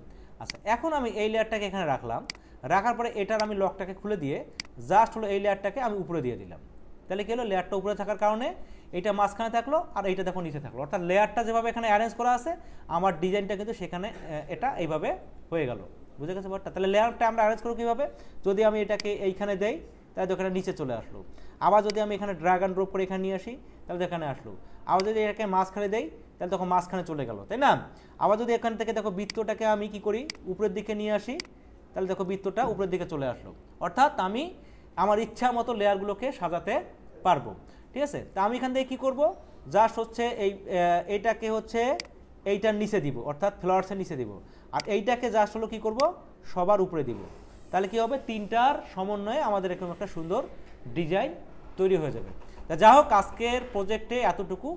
আচ্ছা, এখন আমি এই লেয়ারটাকে এখানে রাখলাম, রাখার পরে এটার আমি লকটাকে খুলে দিয়ে জাস্ট হলো এই লেয়ারটাকে আমি উপরে দিয়ে দিলাম। তাহলে কি হলো, লেয়ারটা উপরে থাকার কারণে এইটা মাঝখানে থাকলো আর এইটা দেখো নিচে থাকলো। অর্থাৎ লেয়ারটা যেভাবে এখানে অ্যারেঞ্জ করা আছে আমার ডিজাইনটা কিন্তু সেখানে এটা এইভাবে হয়ে গেল। বুঝে গেছে ব্যাপারটা? তাহলে লেয়ারটা আমরা অ্যারেঞ্জ করবো কীভাবে, যদি আমি এটাকে এইখানে দেই তাহলে এখানে নিচে চলে আসলো। আবার যদি আমি এখানে ড্র্যাগ অ্যান্ড ড্রপ করে এখানে নিয়ে আসি তাহলে এখানে আসলো। আবার যদি এটাকে মাঝখানে দেই তাহলে তখন মাঝখানে চলে গেল, তাই না? আবার যদি এখান থেকে দেখো বৃত্তটাকে আমি কি করি, উপরের দিকে নিয়ে আসি, তাহলে দেখো বৃত্তটা উপরের দিকে চলে আসলো। অর্থাৎ আমি আমার ইচ্ছা মতো লেয়ারগুলোকে সাজাতে পারবো, ঠিক আছে? তা আমি এখান থেকে কী করবো, জাস্ট হচ্ছে এইটাকে হচ্ছে এইটার নিচে দিব, অর্থাৎ ফ্লাওয়ার্সের নিচে দিব, আর এইটাকে জাস্ট হলো কী করবো, সবার উপরে দিব। তাহলে কি হবে, তিনটার সমন্বয়ে আমাদের এরকম একটা সুন্দর ডিজাইন তৈরি হয়ে যাবে। তা যা হোক, আজকের প্রজেক্টে এতটুকু।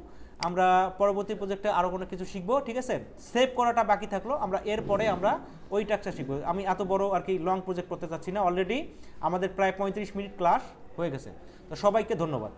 আমরা পরবর্তী প্রজেক্টে আরও কোনো কিছু শিখবো, ঠিক আছে? সেভ করাটা বাকি থাকলো, আমরা এরপরে আমরা ওই টাস্কটা শিখবো। আমি এত বড় আর কি লং প্রজেক্ট করতে চাচ্ছি না, অলরেডি আমাদের প্রায় 35 মিনিট ক্লাস হয়ে গেছে। তো সবাইকে ধন্যবাদ।